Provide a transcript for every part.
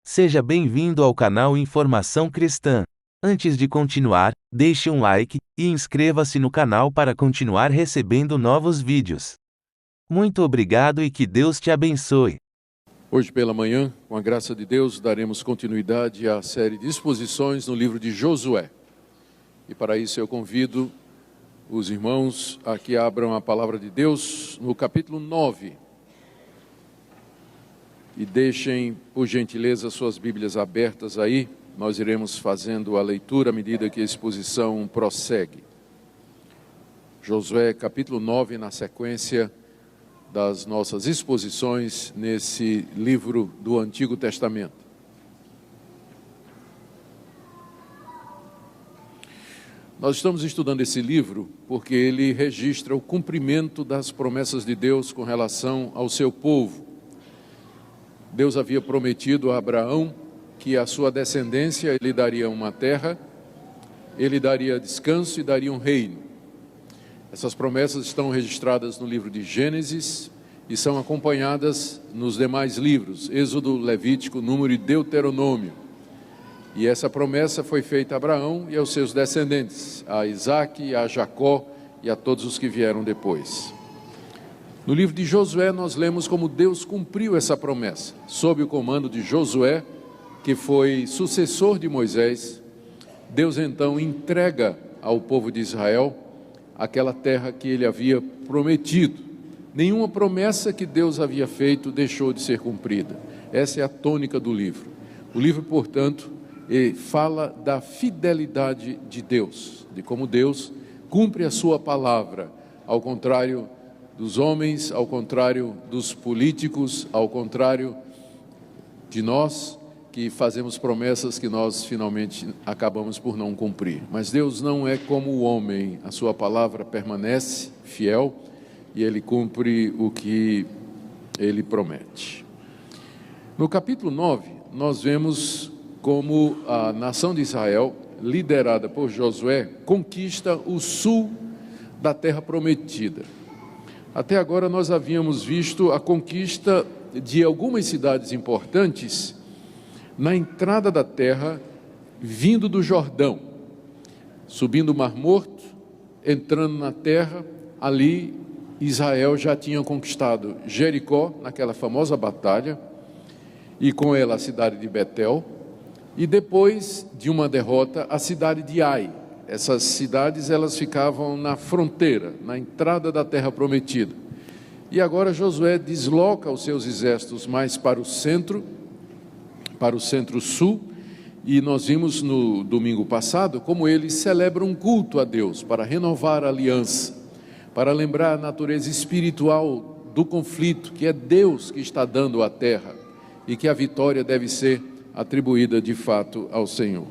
Seja bem-vindo ao canal Informação Cristã. Antes de continuar, deixe um like e inscreva-se no canal para continuar recebendo novos vídeos. Muito obrigado e que Deus te abençoe. Hoje pela manhã, com a graça de Deus, daremos continuidade à série de exposições no livro de Josué. E para isso eu convido os irmãos a que abram a palavra de Deus no capítulo 9. E deixem, por gentileza, suas Bíblias abertas aí. Nós iremos fazendo a leitura à medida que a exposição prossegue. Josué capítulo 9, na sequência das nossas exposições nesse livro do Antigo Testamento. Nós estamos estudando esse livro porque ele registra o cumprimento das promessas de Deus com relação ao seu povo. Deus havia prometido a Abraão que a sua descendência lhe daria uma terra, ele daria descanso e daria um reino. Essas promessas estão registradas no livro de Gênesis e são acompanhadas nos demais livros, Êxodo, Levítico, Número e Deuteronômio. E essa promessa foi feita a Abraão e aos seus descendentes, a Isaque, a Jacó e a todos os que vieram depois. No livro de Josué nós lemos como Deus cumpriu essa promessa, sob o comando de Josué, que foi sucessor de Moisés. Deus então entrega ao povo de Israel aquela terra que ele havia prometido. Nenhuma promessa que Deus havia feito deixou de ser cumprida. Essa é a tônica do livro. O livro, portanto, fala da fidelidade de Deus, de como Deus cumpre a sua palavra, ao contrário dos homens, ao contrário dos políticos, ao contrário de nós, que fazemos promessas que nós finalmente acabamos por não cumprir. Mas Deus não é como o homem, a sua palavra permanece fiel e ele cumpre o que ele promete. No capítulo 9, nós vemos como a nação de Israel, liderada por Josué, conquista o sul da terra prometida. Até agora nós havíamos visto a conquista de algumas cidades importantes na entrada da terra, vindo do Jordão, subindo o Mar Morto, entrando na terra. Ali Israel já tinha conquistado Jericó, naquela famosa batalha, e com ela a cidade de Betel, e depois de uma derrota, a cidade de Ai. Essas cidades, elas ficavam na fronteira, na entrada da terra prometida. E agora Josué desloca os seus exércitos mais para o centro-sul, e nós vimos no domingo passado como ele celebra um culto a Deus para renovar a aliança, para lembrar a natureza espiritual do conflito, que é Deus que está dando a terra e que a vitória deve ser atribuída de fato ao Senhor.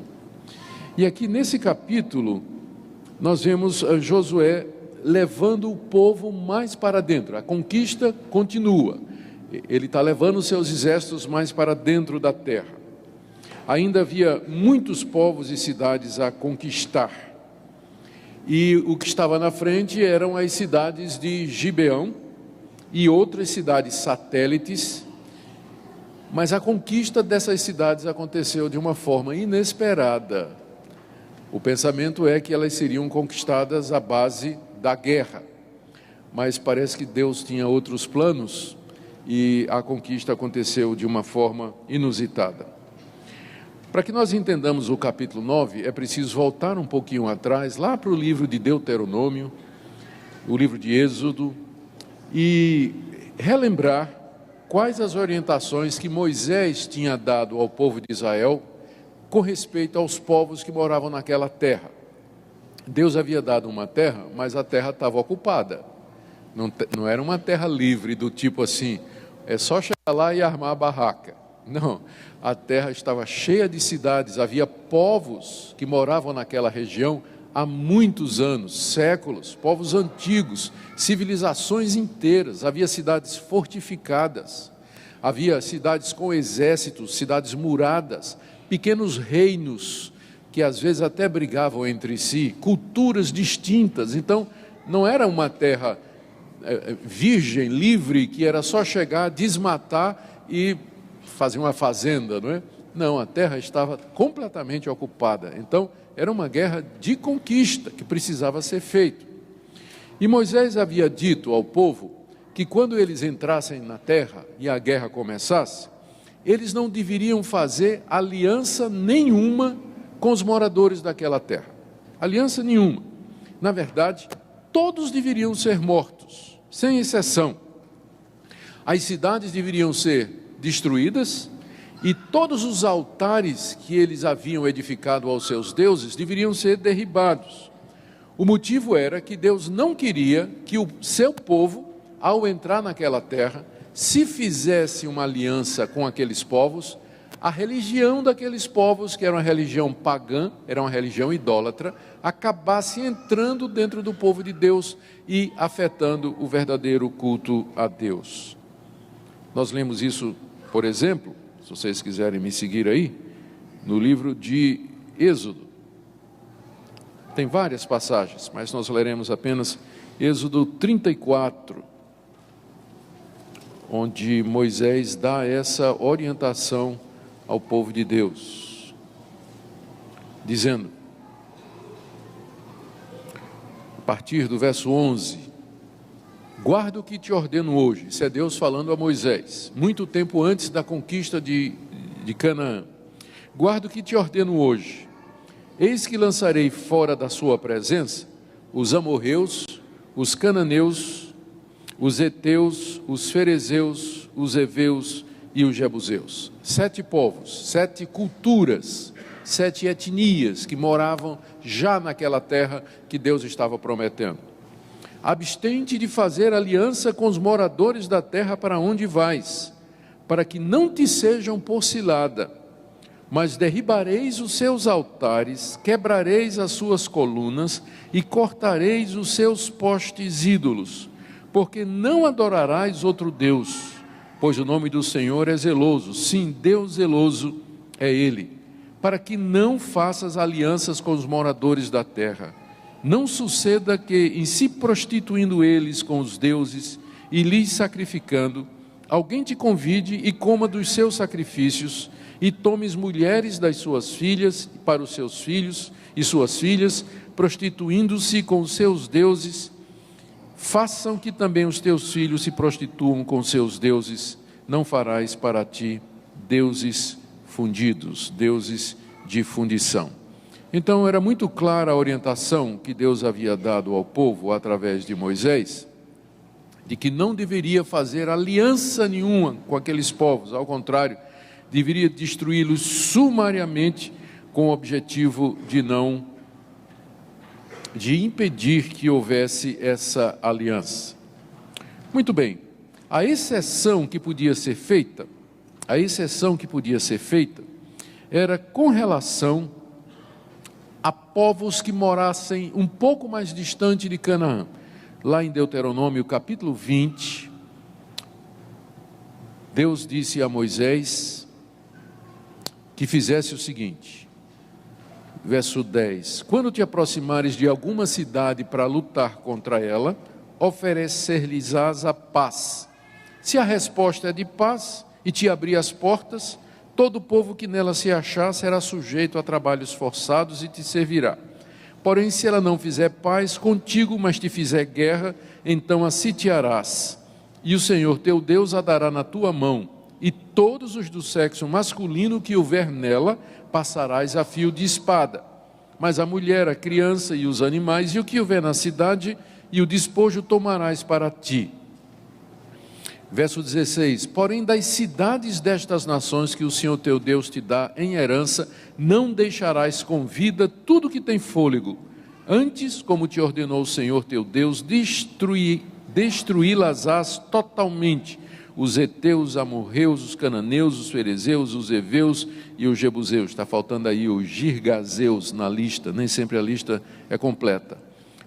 E aqui nesse capítulo, nós vemos Josué levando o povo mais para dentro. A conquista continua. Ele está levando os seus exércitos mais para dentro da terra. Ainda havia muitos povos e cidades a conquistar. E o que estava na frente eram as cidades de Gibeão e outras cidades satélites. Mas a conquista dessas cidades aconteceu de uma forma inesperada. O pensamento é que elas seriam conquistadas à base da guerra, mas parece que Deus tinha outros planos e a conquista aconteceu de uma forma inusitada. Para que nós entendamos o capítulo 9, é preciso voltar um pouquinho atrás, lá para o livro de Deuteronômio, o livro de Êxodo, e relembrar quais as orientações que Moisés tinha dado ao povo de Israel com respeito aos povos que moravam naquela terra. Deus havia dado uma terra, mas a terra estava ocupada. Não era uma terra livre do tipo assim, é só chegar lá e armar a barraca. Não, a terra estava cheia de cidades, havia povos que moravam naquela região há muitos anos, séculos, povos antigos, civilizações inteiras, havia cidades fortificadas, havia cidades com exércitos, cidades muradas, pequenos reinos que às vezes até brigavam entre si, culturas distintas. Então não era uma terra virgem, livre, que era só chegar, desmatar e fazer uma fazenda, não é? Não, a terra estava completamente ocupada. Então, era uma guerra de conquista que precisava ser feita. E Moisés havia dito ao povo que quando eles entrassem na terra e a guerra começasse, eles não deveriam fazer aliança nenhuma com os moradores daquela terra. Aliança nenhuma. Na verdade, todos deveriam ser mortos, sem exceção. As cidades deveriam ser destruídas e todos os altares que eles haviam edificado aos seus deuses deveriam ser derribados. O motivo era que Deus não queria que o seu povo, ao entrar naquela terra, se fizesse uma aliança com aqueles povos, a religião daqueles povos, que era uma religião pagã, era uma religião idólatra, acabasse entrando dentro do povo de Deus e afetando o verdadeiro culto a Deus. Nós lemos isso, por exemplo, se vocês quiserem me seguir aí, no livro de Êxodo. Tem várias passagens, mas nós leremos apenas Êxodo 34, onde Moisés dá essa orientação ao povo de Deus, dizendo, a partir do verso 11, guarda o que te ordeno hoje. Isso é Deus falando a Moisés, muito tempo antes da conquista de Canaã. Guarda o que te ordeno hoje. Eis que lançarei fora da sua presença os amorreus, os cananeus, os heteus, os ferezeus, os heveus e os jebuseus. 7 povos, 7 culturas, 7 etnias que moravam já naquela terra que Deus estava prometendo. Abstente de fazer aliança com os moradores da terra para onde vais, para que não te sejam por cilada. Mas derribareis os seus altares, quebrareis as suas colunas e cortareis os seus postes ídolos, porque não adorarás outro Deus, pois o nome do Senhor é zeloso, sim, Deus zeloso é Ele, para que não faças alianças com os moradores da terra. Não suceda que, em se prostituindo eles com os deuses e lhes sacrificando, alguém te convide e coma dos seus sacrifícios, e tomes mulheres das suas filhas para os seus filhos e suas filhas, prostituindo-se com os seus deuses, façam que também os teus filhos se prostituam com seus deuses, não farás para ti deuses fundidos, deuses de fundição. Então era muito clara a orientação que Deus havia dado ao povo através de Moisés, de que não deveria fazer aliança nenhuma com aqueles povos, ao contrário, deveria destruí-los sumariamente com o objetivo de impedir que houvesse essa aliança. Muito bem, a exceção que podia ser feita era com relação a povos que morassem um pouco mais distante de Canaã. Lá em Deuteronômio capítulo 20, Deus disse a Moisés que fizesse o seguinte, verso 10, quando te aproximares de alguma cidade para lutar contra ela, oferecer-lhes-ás a paz. Se a resposta é de paz e te abrir as portas, todo o povo que nela se achar será sujeito a trabalhos forçados e te servirá. Porém, se ela não fizer paz contigo, mas te fizer guerra, então a sitiarás, e o Senhor teu Deus a dará na tua mão, e todos os do sexo masculino que houver nela, passarás a fio de espada. Mas a mulher, a criança e os animais, e o que houver na cidade, e o despojo tomarás para ti. Verso 16, porém das cidades destas nações que o Senhor teu Deus te dá em herança, não deixarás com vida tudo que tem fôlego. Antes, como te ordenou o Senhor teu Deus, destruí-las-ás totalmente. Os heteus, os amorreus, os cananeus, os ferezeus, os heveus e os jebuseus. Está faltando aí os girgazeus na lista, nem sempre a lista é completa.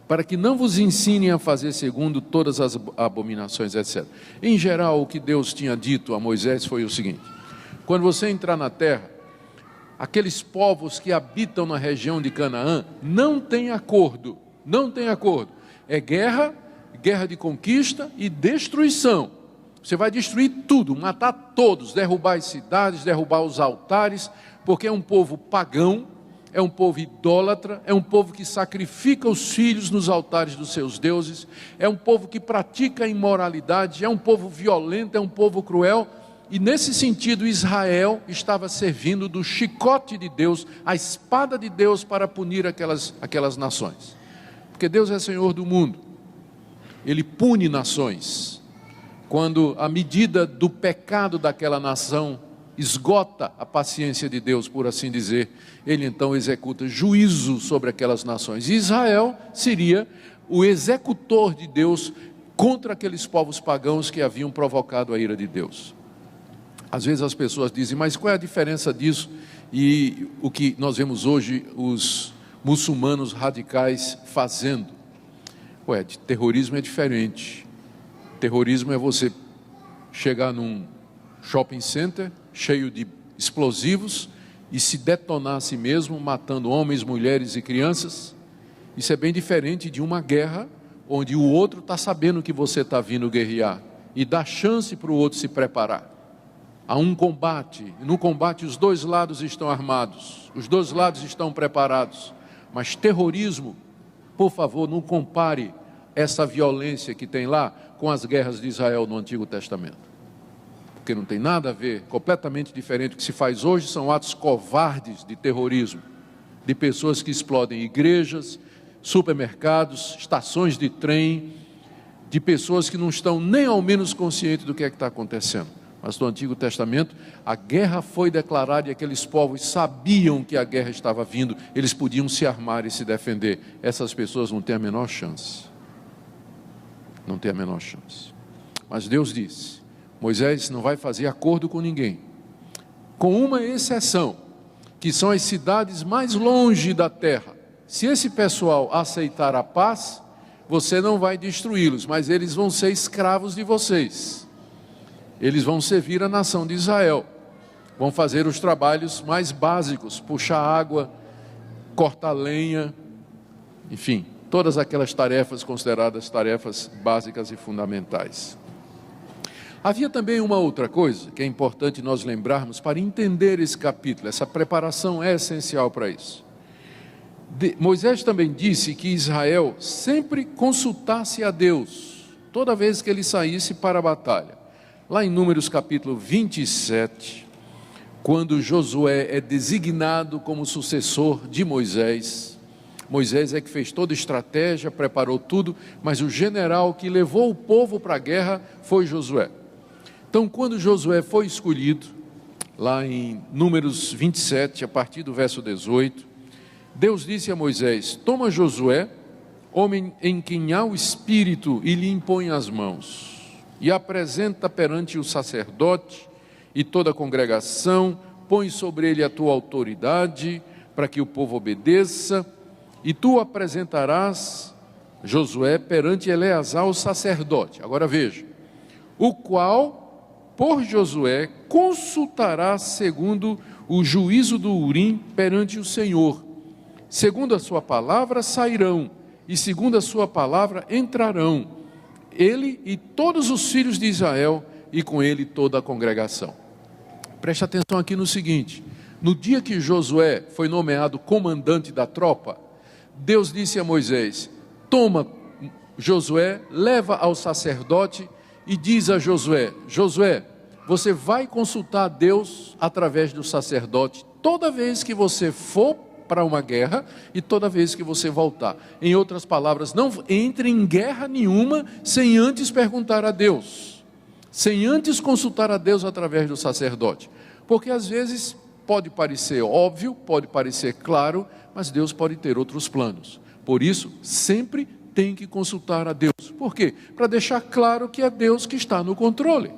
Para que não vos ensinem a fazer segundo todas as abominações, etc. Em geral, o que Deus tinha dito a Moisés foi o seguinte, quando você entrar na terra, aqueles povos que habitam na região de Canaã, não tem acordo, é guerra de conquista e destruição. Você vai destruir tudo, matar todos, derrubar as cidades, derrubar os altares, porque é um povo pagão, é um povo idólatra, é um povo que sacrifica os filhos nos altares dos seus deuses, é um povo que pratica a imoralidade, é um povo violento, é um povo cruel. E nesse sentido, Israel estava servindo do chicote de Deus, a espada de Deus para punir aquelas nações. Porque Deus é Senhor do mundo, Ele pune nações. Quando a medida do pecado daquela nação esgota a paciência de Deus, por assim dizer, Ele então executa juízo sobre aquelas nações. E Israel seria o executor de Deus contra aqueles povos pagãos que haviam provocado a ira de Deus. Às vezes as pessoas dizem, mas qual é a diferença disso e o que nós vemos hoje os muçulmanos radicais fazendo? Terrorismo é diferente. Terrorismo é você chegar num shopping center cheio de explosivos e se detonar a si mesmo, matando homens, mulheres e crianças. Isso é bem diferente de uma guerra onde o outro está sabendo que você está vindo guerrear e dá chance para o outro se preparar. Há um combate, e no combate os dois lados estão armados, os dois lados estão preparados, mas terrorismo, por favor, não compare essa violência que tem lá com as guerras de Israel no Antigo Testamento, porque não tem nada a ver, completamente diferente. O que se faz hoje são atos covardes de terrorismo, de pessoas que explodem igrejas, supermercados, estações de trem, de pessoas que não estão nem ao menos conscientes do que é que está acontecendo. Mas no Antigo Testamento, a guerra foi declarada e aqueles povos sabiam que a guerra estava vindo, eles podiam se armar e se defender. Essas pessoas não têm a menor chance. Não tem a menor chance. Mas Deus disse, Moisés não vai fazer acordo com ninguém, com uma exceção, que são as cidades mais longe da terra. Se esse pessoal aceitar a paz, você não vai destruí-los, mas eles vão ser escravos de vocês. Eles vão servir a nação de Israel, vão fazer os trabalhos mais básicos, puxar água, cortar lenha, enfim, todas aquelas tarefas consideradas tarefas básicas e fundamentais. Havia também uma outra coisa que é importante nós lembrarmos para entender esse capítulo, essa preparação é essencial para isso. Moisés também disse que Israel sempre consultasse a Deus, toda vez que ele saísse para a batalha. Lá em Números capítulo 27, quando Josué é designado como sucessor de Moisés, Moisés é que fez toda a estratégia, preparou tudo, mas o general que levou o povo para a guerra foi Josué. Então, quando Josué foi escolhido, lá em Números 27, a partir do verso 18, Deus disse a Moisés, toma Josué, homem em quem há o Espírito, e lhe impõe as mãos, e apresenta perante o sacerdote e toda a congregação, põe sobre ele a tua autoridade, para que o povo obedeça, e tu apresentarás Josué perante Eleazar o sacerdote. Agora veja, o qual, por Josué, consultará segundo o juízo do Urim perante o Senhor. Segundo a sua palavra sairão, e segundo a sua palavra entrarão, ele e todos os filhos de Israel, e com ele toda a congregação. Preste atenção aqui no seguinte, no dia que Josué foi nomeado comandante da tropa, Deus disse a Moisés, toma Josué, leva ao sacerdote e diz a Josué, Josué, você vai consultar a Deus através do sacerdote, toda vez que você for para uma guerra e toda vez que você voltar. Em outras palavras, não entre em guerra nenhuma sem antes perguntar a Deus, sem antes consultar a Deus através do sacerdote, porque às vezes pode parecer óbvio, pode parecer claro, mas Deus pode ter outros planos. Por isso, sempre tem que consultar a Deus. Por quê? Para deixar claro que é Deus que está no controle,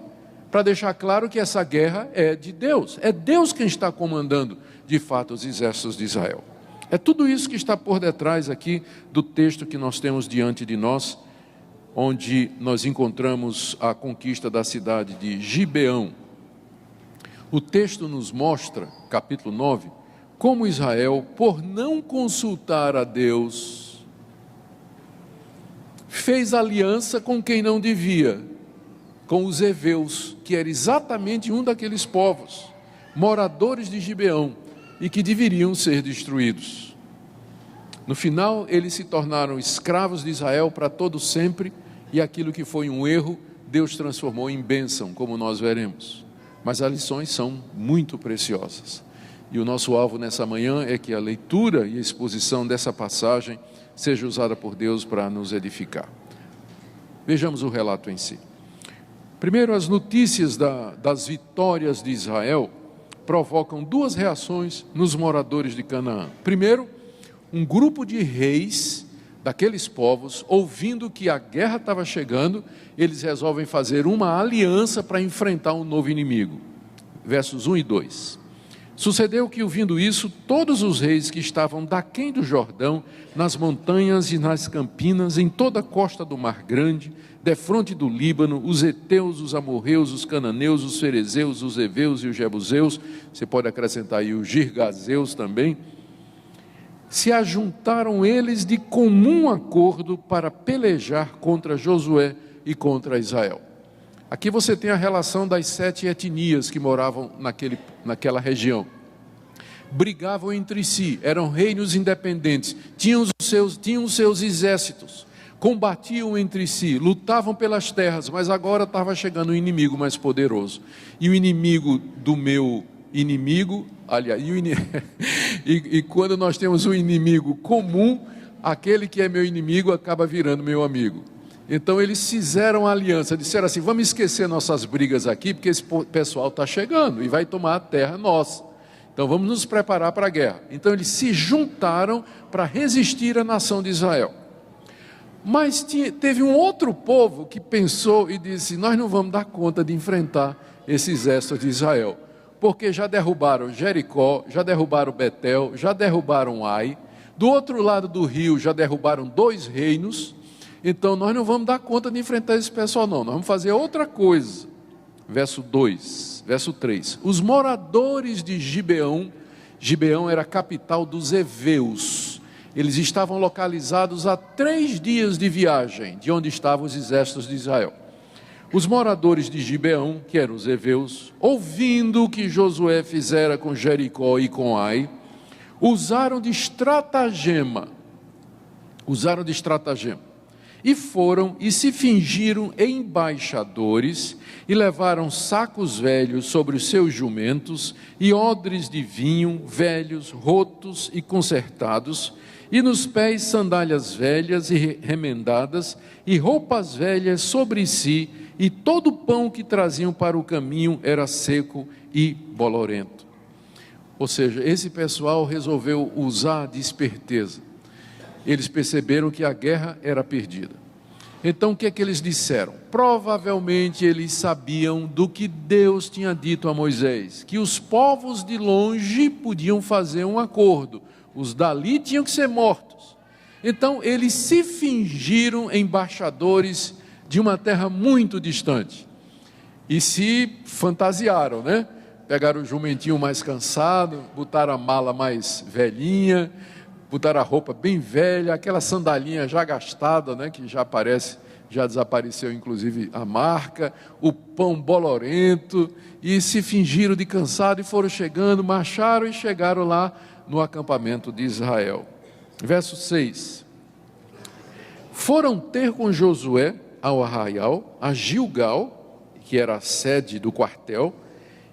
para deixar claro que essa guerra é de Deus, é Deus quem está comandando de fato os exércitos de Israel. É tudo isso que está por detrás aqui do texto que nós temos diante de nós, onde nós encontramos a conquista da cidade de Gibeão. O texto nos mostra, capítulo 9, como Israel, por não consultar a Deus, fez aliança com quem não devia. com os heveus, que era exatamente um daqueles povos, moradores de Gibeão, e que deveriam ser destruídos. No final, eles se tornaram escravos de Israel para todo sempre, e aquilo que foi um erro, Deus transformou em bênção, como nós veremos. Mas as lições são muito preciosas. E o nosso alvo nessa manhã é que a leitura e a exposição dessa passagem seja usada por Deus para nos edificar. Vejamos o relato em si. Primeiro, as notícias das vitórias de Israel provocam duas reações nos moradores de Canaã. Primeiro, um grupo de reis daqueles povos, ouvindo que a guerra estava chegando, eles resolvem fazer uma aliança para enfrentar um novo inimigo. Versos 1 e 2. Sucedeu que, ouvindo isso, todos os reis que estavam daquém do Jordão, nas montanhas e nas campinas, em toda a costa do Mar Grande, defronte do Líbano, os heteus, os amorreus, os cananeus, os ferezeus, os heveus e os jebuseus, você pode acrescentar aí os girgazeus também, se ajuntaram eles de comum acordo para pelejar contra Josué e contra Israel. Aqui você tem a relação das 7 etnias que moravam naquela região. Brigavam entre si, eram reinos independentes, tinham os seus exércitos, combatiam entre si, lutavam pelas terras, mas agora estava chegando um inimigo mais poderoso. E o inimigo do meu inimigo, aliás, e quando nós temos um inimigo comum, aquele que é meu inimigo acaba virando meu amigo. Então eles fizeram aliança, disseram assim: vamos esquecer nossas brigas aqui, porque esse pessoal está chegando e vai tomar a terra nossa. Então vamos nos preparar para a guerra. Então eles se juntaram para resistir à nação de Israel. Mas teve um outro povo que pensou e disse: nós não vamos dar conta de enfrentar esse exército de Israel, porque já derrubaram Jericó, já derrubaram Betel, já derrubaram Ai, do outro lado do rio já derrubaram 2 reinos, então nós não vamos dar conta de enfrentar esse pessoal não, nós vamos fazer outra coisa. Verso 3, os moradores de Gibeão era a capital dos heveus, eles estavam localizados a 3 dias de viagem de onde estavam os exércitos de Israel. Os moradores de Gibeão, que eram os heveus, ouvindo o que Josué fizera com Jericó e com Ai, usaram de estratagema, e foram e se fingiram embaixadores, e levaram sacos velhos sobre os seus jumentos, e odres de vinho velhos, rotos e consertados, e nos pés sandálias velhas e remendadas, e roupas velhas sobre si, e todo o pão que traziam para o caminho era seco e bolorento. Ou seja, esse pessoal resolveu usar de esperteza. Eles perceberam que a guerra era perdida. Então o que é que eles disseram? Provavelmente eles sabiam do que Deus tinha dito a Moisés, que os povos de longe podiam fazer um acordo, os dali tinham que ser mortos. Então eles se fingiram embaixadores de uma terra muito distante, e se fantasiaram, né? Pegaram o jumentinho mais cansado, botaram a mala mais velhinha, botaram a roupa bem velha, aquela sandalinha já gastada, né? Que já desapareceu inclusive a marca, o pão bolorento, e se fingiram de cansado e foram chegando, marcharam e chegaram lá no acampamento de Israel. Verso 6, foram ter com Josué ao arraial, a Gilgal, que era a sede do quartel,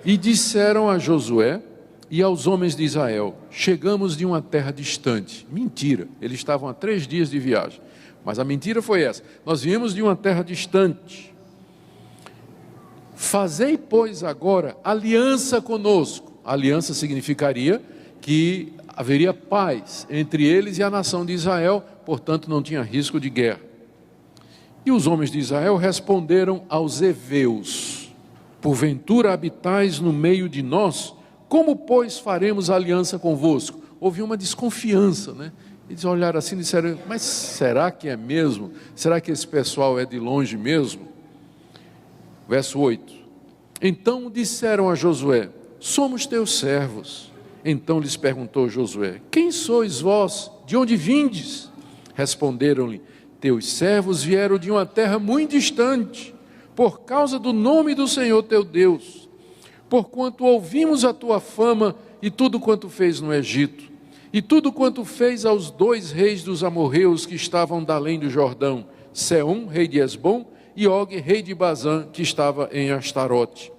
e disseram a Josué e aos homens de Israel: chegamos de uma terra distante. Mentira, eles estavam a 3 dias de viagem, mas a mentira foi essa: nós viemos de uma terra distante. Fazei, pois, agora aliança conosco. Aliança significaria que haveria paz entre eles e a nação de Israel, portanto não tinha risco de guerra. E os homens de Israel responderam aos heveus: porventura habitais no meio de nós? Como, pois, faremos aliança convosco? Houve uma desconfiança, né? Eles olharam assim e disseram: mas será que é mesmo? Será que esse pessoal é de longe mesmo? Verso 8, então disseram a Josué: somos teus servos. Então lhes perguntou Josué: quem sois vós? De onde vindes? Responderam-lhe: teus servos vieram de uma terra muito distante, por causa do nome do Senhor teu Deus, porquanto ouvimos a tua fama e tudo quanto fez no Egito, e tudo quanto fez aos 2 reis dos amorreus que estavam da além do Jordão, Seom, rei de Esbom, e Og, rei de Bazã, que estava em Astarote.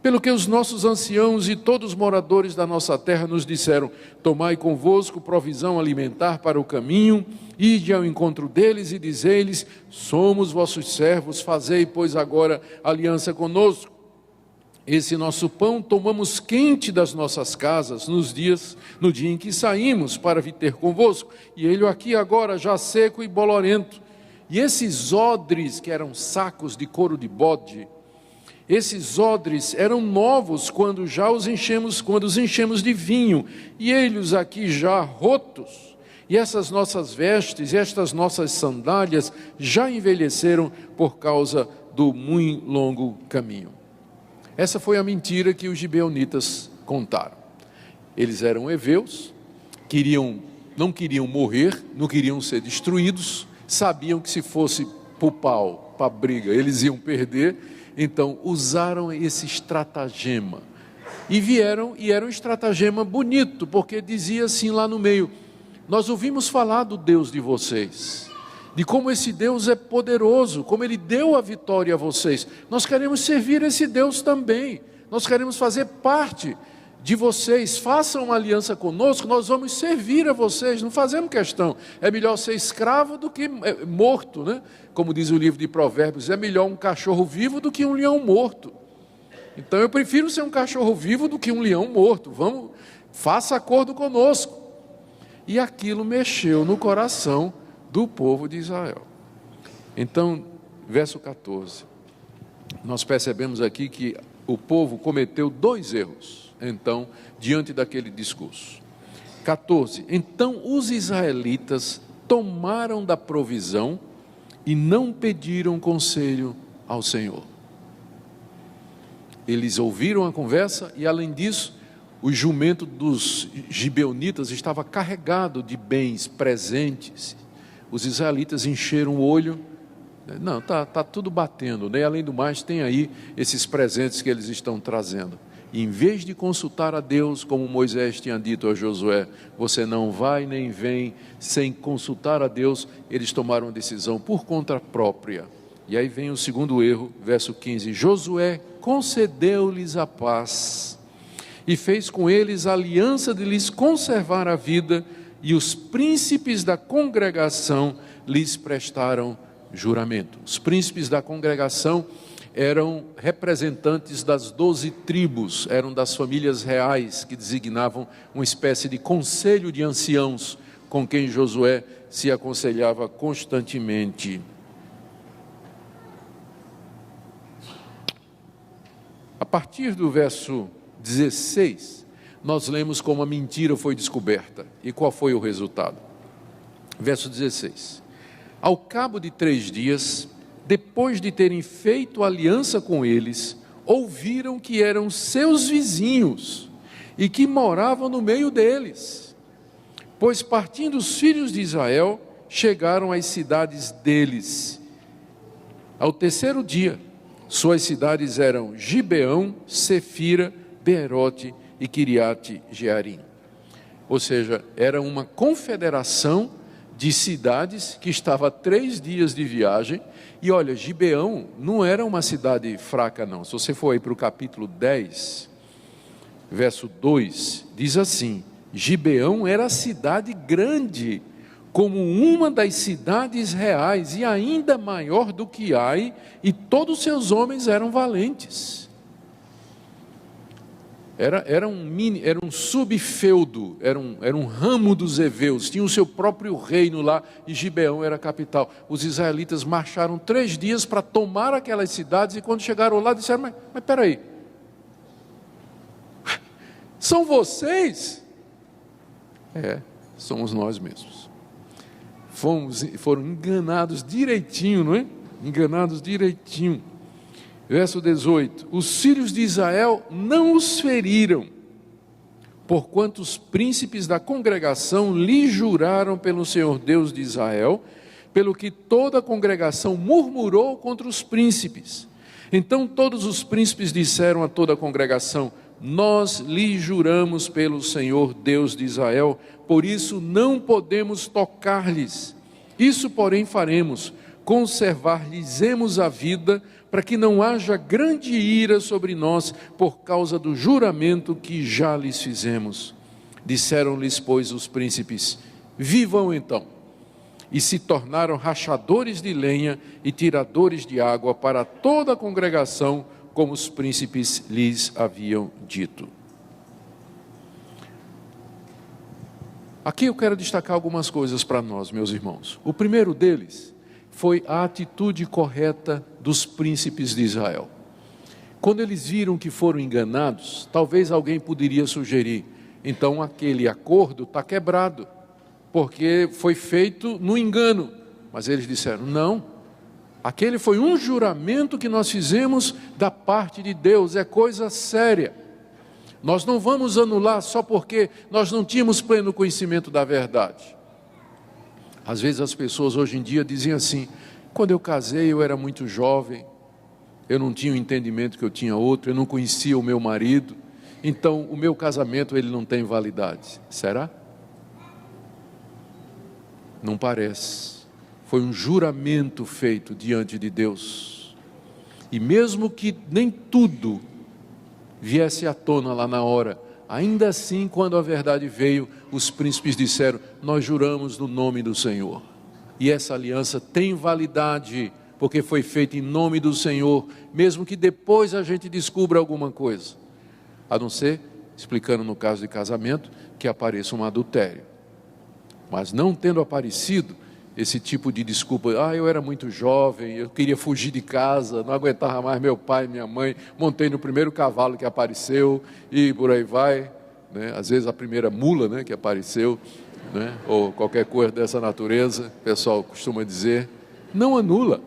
Pelo que os nossos anciãos e todos os moradores da nossa terra nos disseram: tomai convosco provisão alimentar para o caminho, ide ao encontro deles e dizei-lhes: somos vossos servos, fazei, pois, agora aliança conosco. Esse nosso pão tomamos quente das nossas casas no dia em que saímos para vir ter convosco, e ele aqui agora já seco e bolorento. E esses odres, que eram sacos de couro de bode, esses odres eram novos quando os enchemos de vinho, e eles aqui já rotos. E essas nossas vestes, estas nossas sandálias já envelheceram por causa do muito longo caminho. Essa foi a mentira que os gibeonitas contaram. Eles eram heveus, não queriam morrer, não queriam ser destruídos, sabiam que se fosse para o pau, para a briga, eles iam perder, então usaram esse estratagema. E era um estratagema bonito, porque dizia assim lá no meio: nós ouvimos falar do Deus de vocês, de como esse Deus é poderoso, como Ele deu a vitória a vocês. Nós queremos servir esse Deus também, nós queremos fazer parte de vocês, façam uma aliança conosco, nós vamos servir a vocês, não fazemos questão. É melhor ser escravo do que morto, né? Como diz o livro de Provérbios, é melhor um cachorro vivo do que um leão morto. Então eu prefiro ser um cachorro vivo do que um leão morto. Vamos, faça acordo conosco. E aquilo mexeu no coração do povo de Israel. Então, verso 14, nós percebemos aqui que o povo cometeu 2 erros, então, diante daquele discurso. 14, então os israelitas tomaram da provisão e não pediram conselho ao Senhor. Eles ouviram a conversa e, além disso, o jumento dos gibeonitas estava carregado de bens, presentes. Os israelitas encheram o olho, não, tá tudo batendo, né? Além do mais, tem aí esses presentes que eles estão trazendo. E em vez de consultar a Deus, como Moisés tinha dito a Josué, você não vai nem vem sem consultar a Deus, eles tomaram a decisão por conta própria. E aí vem o segundo erro, verso 15, Josué concedeu-lhes a paz e fez com eles a aliança de lhes conservar a vida, e os príncipes da congregação lhes prestaram juramento. Os príncipes da congregação eram representantes das 12 tribos, eram das famílias reais que designavam uma espécie de conselho de anciãos com quem Josué se aconselhava constantemente. A partir do verso 16, nós lemos como a mentira foi descoberta. E qual foi o resultado? Verso 16. Ao cabo de 3 dias, depois de terem feito aliança com eles, ouviram que eram seus vizinhos e que moravam no meio deles. Pois partindo os filhos de Israel, chegaram às cidades deles. Ao 3º dia, suas cidades eram Gibeão, Sefira, Beerote e Quiriate Jearim. Ou seja, era uma confederação de cidades que estava a 3 dias de viagem. E olha, Gibeão não era uma cidade fraca não. Se você for aí para o capítulo 10, verso 2, diz assim: Gibeão era cidade grande, como uma das cidades reais, e ainda maior do que Ai, e todos seus homens eram valentes. Era um subfeudo, era um ramo dos heveus, tinha o seu próprio reino lá, e Gibeão era a capital. Os israelitas marcharam 3 dias para tomar aquelas cidades, e quando chegaram lá disseram, mas peraí, são vocês? Somos nós mesmos. Foram enganados direitinho, não é? Enganados direitinho. Verso 18, os filhos de Israel não os feriram, porquanto os príncipes da congregação lhe juraram pelo Senhor Deus de Israel, pelo que toda a congregação murmurou contra os príncipes. Então todos os príncipes disseram a toda a congregação: nós lhe juramos pelo Senhor Deus de Israel, por isso não podemos tocar-lhes. Isso, porém, faremos: conservar-lhes-emos a vida, para que não haja grande ira sobre nós por causa do juramento que já lhes fizemos. Disseram-lhes, pois, os príncipes: vivam então. E se tornaram rachadores de lenha e tiradores de água para toda a congregação, como os príncipes lhes haviam dito. Aqui eu quero destacar algumas coisas para nós, meus irmãos. O primeiro deles foi a atitude correta dos príncipes de Israel. Quando eles viram que foram enganados, talvez alguém poderia sugerir: então aquele acordo está quebrado, porque foi feito no engano. Mas eles disseram: não, aquele foi um juramento que nós fizemos da parte de Deus, é coisa séria. Nós não vamos anular só porque nós não tínhamos pleno conhecimento da verdade. Às vezes as pessoas hoje em dia dizem assim: quando eu casei eu era muito jovem, eu não tinha o entendimento que eu tinha outro, eu não conhecia o meu marido, então o meu casamento ele não tem validade. Será? Não parece. Foi um juramento feito diante de Deus. E mesmo que nem tudo viesse à tona lá na hora, ainda assim, quando a verdade veio, os príncipes disseram: nós juramos no nome do Senhor. E essa aliança tem validade, porque foi feita em nome do Senhor, mesmo que depois a gente descubra alguma coisa. A não ser, explicando no caso de casamento, que apareça um adultério. Mas não tendo aparecido esse tipo de desculpa: eu era muito jovem, eu queria fugir de casa, não aguentava mais meu pai e minha mãe, montei no primeiro cavalo que apareceu e por aí vai, né? Às vezes a primeira mula, né, que apareceu, né, ou qualquer coisa dessa natureza, o pessoal costuma dizer. Não anula.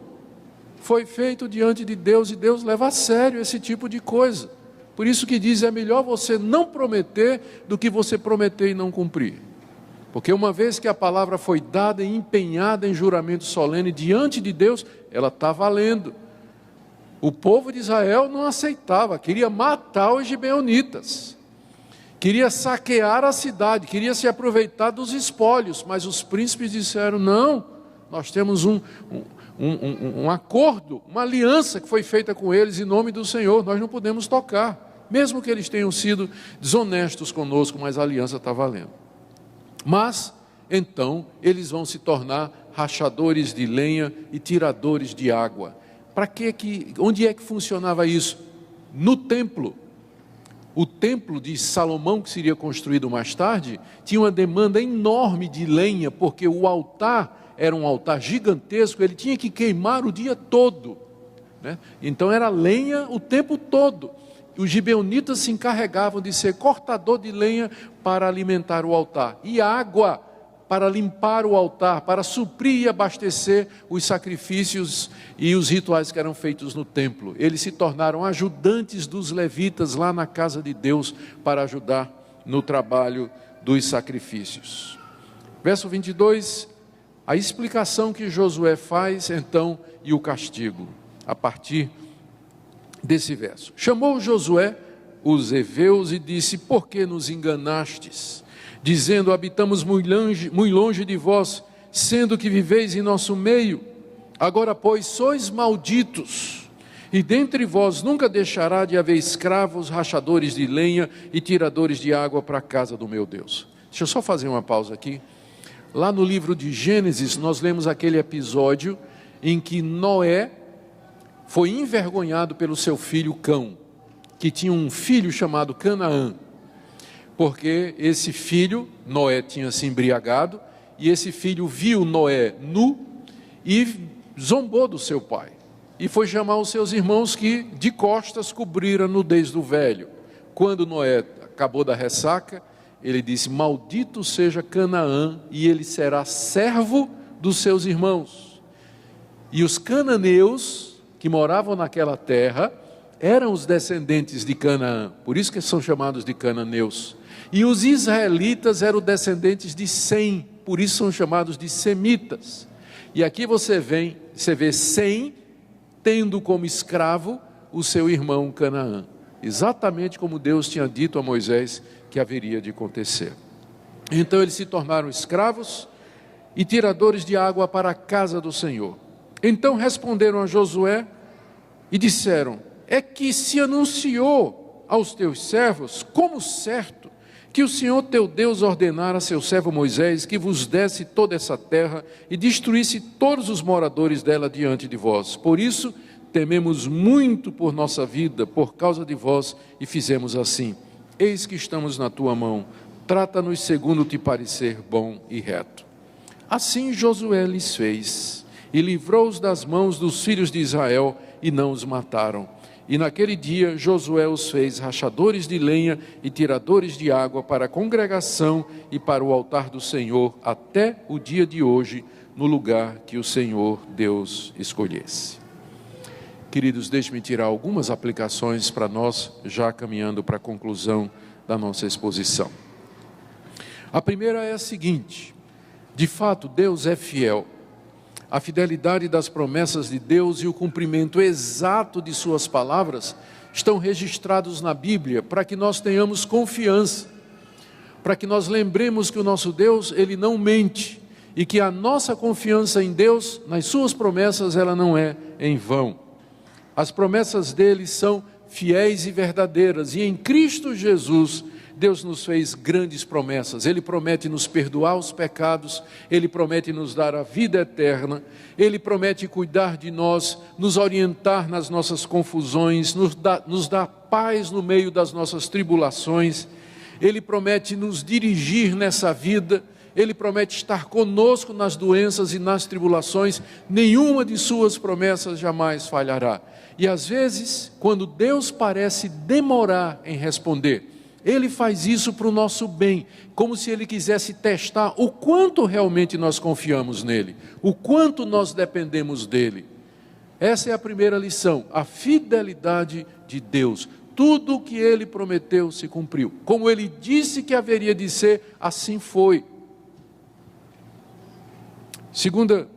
Foi feito diante de Deus e Deus leva a sério esse tipo de coisa. Por isso que diz: é melhor você não prometer do que você prometer e não cumprir. Porque uma vez que a palavra foi dada e empenhada em juramento solene diante de Deus, ela está valendo. O povo de Israel não aceitava, queria matar os gibeonitas, queria saquear a cidade, queria se aproveitar dos espólios, mas os príncipes disseram: não, nós temos um acordo, uma aliança que foi feita com eles em nome do Senhor, nós não podemos tocar, mesmo que eles tenham sido desonestos conosco, mas a aliança está valendo. Mas, então, eles vão se tornar rachadores de lenha e tiradores de água. Onde é que funcionava isso? No templo. O templo de Salomão, que seria construído mais tarde, tinha uma demanda enorme de lenha, porque o altar era um altar gigantesco, ele tinha que queimar o dia todo, né? Então era lenha o tempo todo. Os gibeonitas se encarregavam de ser cortador de lenha para alimentar o altar, e água para limpar o altar, para suprir e abastecer os sacrifícios e os rituais que eram feitos no templo. Eles se tornaram ajudantes dos levitas lá na casa de Deus, para ajudar no trabalho dos sacrifícios. Verso 22, a explicação que Josué faz então, e o castigo, a partir desse verso. Chamou Josué os heveus e disse: por que nos enganastes, dizendo: habitamos muito longe de vós, sendo que viveis em nosso meio? Agora, pois, sois malditos, e dentre vós nunca deixará de haver escravos, rachadores de lenha e tiradores de água para a casa do meu Deus. Deixa eu só fazer uma pausa aqui. Lá no livro de Gênesis, nós lemos aquele episódio em que Noé foi envergonhado pelo seu filho Cão, que tinha um filho chamado Canaã, porque esse filho, Noé tinha se embriagado, e esse filho viu Noé nu e zombou do seu pai, e foi chamar os seus irmãos, que de costas cobriram a nudez do velho. Quando Noé acabou da ressaca, ele disse: maldito seja Canaã, e ele será servo dos seus irmãos. E os cananeus que moravam naquela terra eram os descendentes de Canaã, por isso que são chamados de cananeus. E os israelitas eram descendentes de Sem, por isso são chamados de semitas. E aqui você vê Sem tendo como escravo o seu irmão Canaã, exatamente como Deus tinha dito a Moisés que haveria de acontecer. Então eles se tornaram escravos e tiradores de água para a casa do Senhor. Então responderam a Josué e disseram: é que se anunciou aos teus servos, como certo, que o Senhor teu Deus ordenara a seu servo Moisés que vos desse toda essa terra e destruísse todos os moradores dela diante de vós. Por isso tememos muito por nossa vida, por causa de vós, e fizemos assim. Eis que estamos na tua mão, trata-nos segundo te parecer bom e reto. Assim Josué lhes fez, e livrou-os das mãos dos filhos de Israel, e não os mataram. E naquele dia Josué os fez rachadores de lenha e tiradores de água para a congregação e para o altar do Senhor, até o dia de hoje, no lugar que o Senhor Deus escolhesse. Queridos, deixe-me tirar algumas aplicações para nós, já caminhando para a conclusão da nossa exposição. A primeira é a seguinte: de fato, Deus é fiel. A fidelidade das promessas de Deus e o cumprimento exato de suas palavras estão registrados na Bíblia para que nós tenhamos confiança, para que nós lembremos que o nosso Deus, Ele não mente, e que a nossa confiança em Deus, nas suas promessas, ela não é em vão. As promessas dele são fiéis e verdadeiras, e em Cristo Jesus, Deus nos fez grandes promessas. Ele promete nos perdoar os pecados, Ele promete nos dar a vida eterna, Ele promete cuidar de nós, nos orientar nas nossas confusões, nos dar paz no meio das nossas tribulações, Ele promete nos dirigir nessa vida, Ele promete estar conosco nas doenças e nas tribulações. Nenhuma de suas promessas jamais falhará. E às vezes, quando Deus parece demorar em responder, Ele faz isso para o nosso bem, como se Ele quisesse testar o quanto realmente nós confiamos nele, o quanto nós dependemos dele. Essa é a primeira lição, a fidelidade de Deus. Tudo o que Ele prometeu se cumpriu. Como Ele disse que haveria de ser, assim foi. Segunda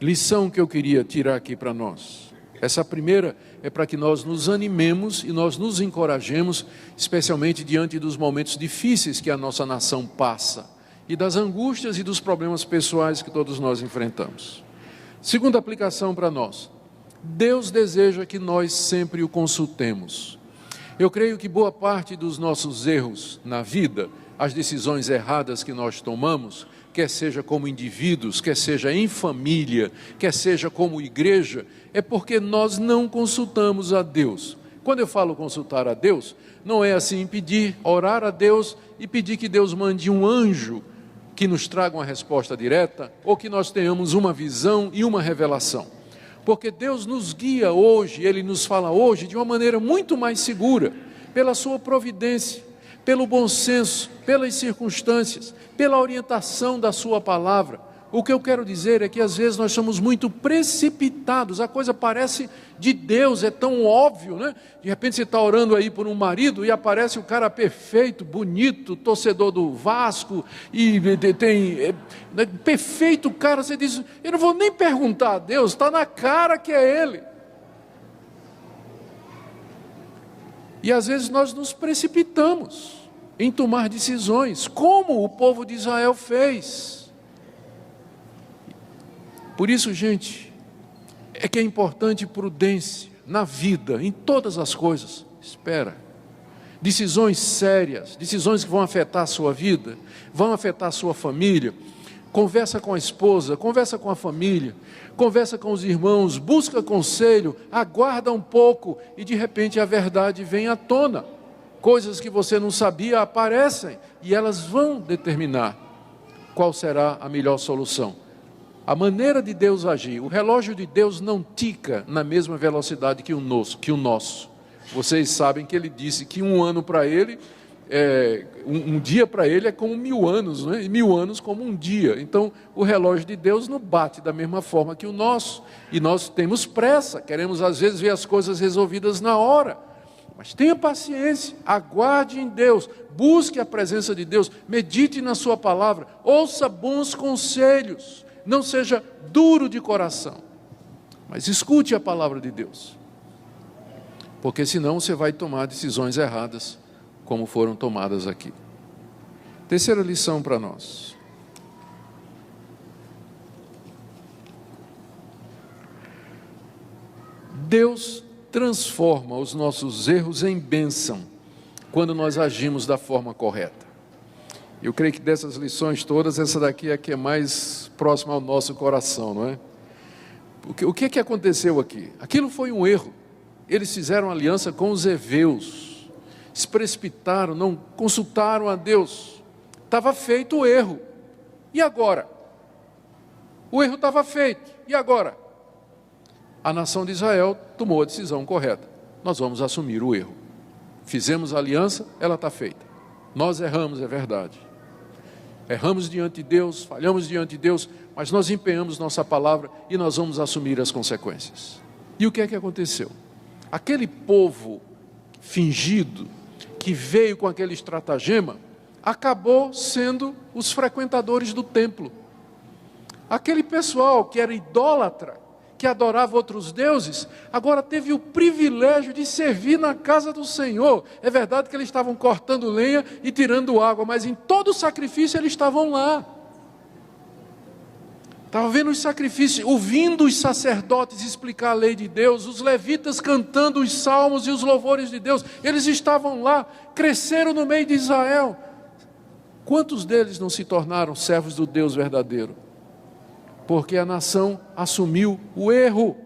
lição que eu queria tirar aqui para nós. Essa primeira é para que nós nos animemos e nós nos encorajemos, especialmente diante dos momentos difíceis que a nossa nação passa e das angústias e dos problemas pessoais que todos nós enfrentamos. Segunda aplicação para nós: Deus deseja que nós sempre o consultemos. Eu creio que boa parte dos nossos erros na vida, as decisões erradas que nós tomamos, quer seja como indivíduos, quer seja em família, quer seja como igreja, é porque nós não consultamos a Deus. Quando eu falo consultar a Deus, não é assim pedir, orar a Deus e pedir que Deus mande um anjo que nos traga uma resposta direta, ou que nós tenhamos uma visão e uma revelação. Porque Deus nos guia hoje, Ele nos fala hoje de uma maneira muito mais segura, pela sua providência, pelo bom senso, pelas circunstâncias, pela orientação da sua palavra. O que eu quero dizer é que às vezes nós somos muito precipitados, a coisa parece de Deus, é tão óbvio, né? De repente você está orando aí por um marido e aparece o cara perfeito, bonito, torcedor do Vasco, e tem perfeito cara, você diz, eu não vou nem perguntar a Deus, está na cara que é ele. E às vezes nós nos precipitamos em tomar decisões, como o povo de Israel fez. Por isso, gente, é que é importante prudência na vida, em todas as coisas. Espera. Decisões sérias, decisões que vão afetar a sua vida, vão afetar a sua família. Conversa com a esposa, conversa com a família, conversa com os irmãos, busca conselho, aguarda um pouco e de repente a verdade vem à tona. Coisas que você não sabia aparecem e elas vão determinar qual será a melhor solução. A maneira de Deus agir, o relógio de Deus não tica na mesma velocidade que o nosso. Vocês sabem que Ele disse que um ano para Ele, um dia para Ele é como 1000 anos, né? E 1000 anos como um dia. Então, o relógio de Deus não bate da mesma forma que o nosso. E nós temos pressa, queremos às vezes ver as coisas resolvidas na hora. Mas tenha paciência, aguarde em Deus, busque a presença de Deus, medite na sua palavra, ouça bons conselhos. Não seja duro de coração, mas escute a palavra de Deus. porque senão você vai tomar decisões erradas, como foram tomadas aqui. Terceira lição para nós. Deus transforma os nossos erros em bênção quando nós agimos da forma correta. Eu creio que dessas lições todas, essa daqui é a que é mais próxima ao nosso coração, não é? O que aconteceu aqui? Aquilo foi um erro. Eles fizeram aliança com os heveus, se precipitaram, não consultaram a Deus. Estava feito o erro. E agora? O erro estava feito. E agora? A nação de Israel tomou a decisão correta. Nós vamos assumir o erro. Fizemos a aliança, ela está feita. Nós erramos, é verdade. Erramos diante de Deus, falhamos diante de Deus, mas nós empenhamos nossa palavra e nós vamos assumir as consequências. E o que é que aconteceu? Aquele povo fingido, que veio com aquele estratagema, acabou sendo os frequentadores do templo. Aquele pessoal que era idólatra, que adorava outros deuses, agora teve o privilégio de servir na casa do Senhor. É verdade que eles estavam cortando lenha e tirando água, mas em todo o sacrifício eles estavam lá. Estavam vendo os sacrifícios, ouvindo os sacerdotes explicar a lei de Deus, os levitas cantando os salmos e os louvores de Deus. Eles estavam lá, cresceram no meio de Israel. Quantos deles não se tornaram servos do Deus verdadeiro? Porque a nação assumiu o erro.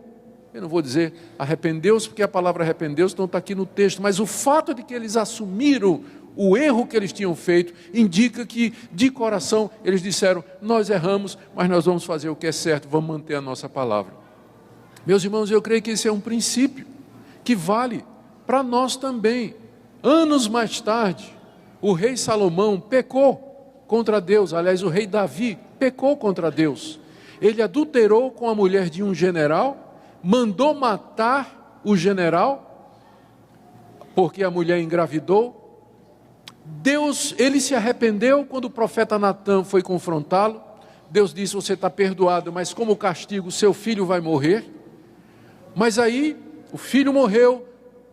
Eu não vou dizer arrependeu-se, porque a palavra arrependeu-se não está aqui no texto, mas o fato de que eles assumiram o erro que eles tinham feito, indica que de coração eles disseram, nós erramos, mas nós vamos fazer o que é certo, vamos manter a nossa palavra. Meus irmãos, eu creio que esse é um princípio que vale para nós também. Anos mais tarde, o rei Salomão pecou contra Deus, aliás, o rei Davi pecou contra Deus. Ele adulterou com a mulher de um general, mandou matar o general, porque a mulher engravidou. Deus, ele se arrependeu quando o profeta Natã foi confrontá-lo. Deus disse, você está perdoado, mas como castigo, seu filho vai morrer. Mas aí, o filho morreu,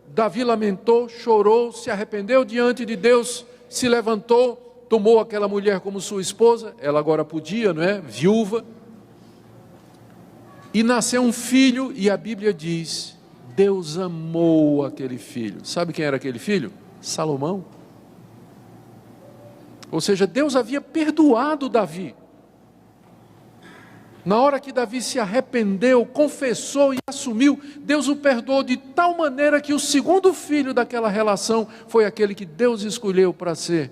Davi lamentou, chorou, se arrependeu diante de Deus, se levantou, tomou aquela mulher como sua esposa, ela agora podia, não é? Viúva. E nasceu um filho, e a Bíblia diz, Deus amou aquele filho. Sabe quem era aquele filho? Salomão. Ou seja, Deus havia perdoado Davi. Na hora que Davi se arrependeu, confessou e assumiu, Deus o perdoou de tal maneira que o segundo filho daquela relação foi aquele que Deus escolheu para ser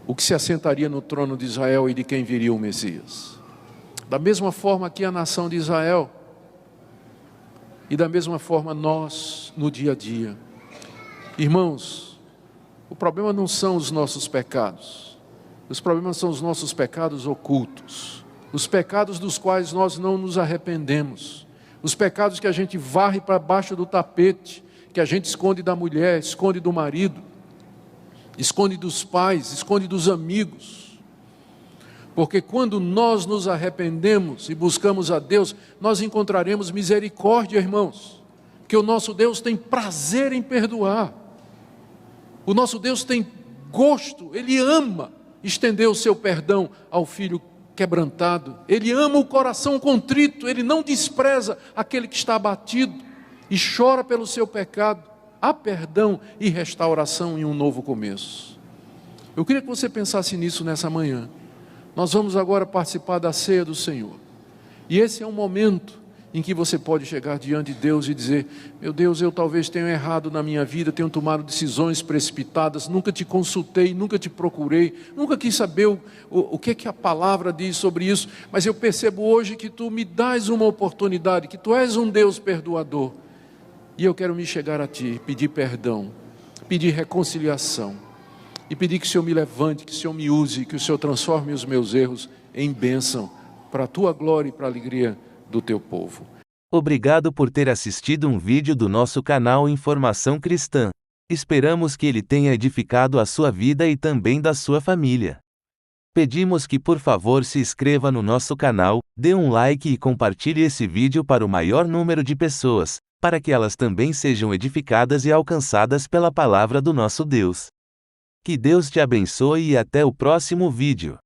o que se assentaria no trono de Israel e de quem viria o Messias. Da mesma forma aqui a nação de Israel, e da mesma forma nós no dia a dia. Irmãos, o problema não são os nossos pecados, os problemas são os nossos pecados ocultos, os pecados dos quais nós não nos arrependemos, os pecados que a gente varre para baixo do tapete, que a gente esconde da mulher, esconde do marido, esconde dos pais, esconde dos amigos. Porque quando nós nos arrependemos e buscamos a Deus, nós encontraremos misericórdia, irmãos. Que o nosso Deus tem prazer em perdoar. O nosso Deus tem gosto, Ele ama estender o seu perdão ao filho quebrantado. Ele ama o coração contrito, Ele não despreza aquele que está abatido e chora pelo seu pecado. Há perdão e restauração em um novo começo. Eu queria que você pensasse nisso nessa manhã. Nós vamos agora participar da ceia do Senhor. E esse é um momento em que você pode chegar diante de Deus e dizer, meu Deus, eu talvez tenha errado na minha vida, tenho tomado decisões precipitadas, nunca te consultei, nunca te procurei, nunca quis saber o que a palavra diz sobre isso, mas eu percebo hoje que tu me dás uma oportunidade, que tu és um Deus perdoador. E eu quero me chegar a ti, pedir perdão, pedir reconciliação. E pedir que o Senhor me levante, que o Senhor me use, que o Senhor transforme os meus erros em bênção, para a tua glória e para a alegria do teu povo. Obrigado por ter assistido um vídeo do nosso canal Informação Cristã. Esperamos que ele tenha edificado a sua vida e também da sua família. Pedimos que por favor se inscreva no nosso canal, dê um like e compartilhe esse vídeo para o maior número de pessoas, para que elas também sejam edificadas e alcançadas pela palavra do nosso Deus. Que Deus te abençoe e até o próximo vídeo.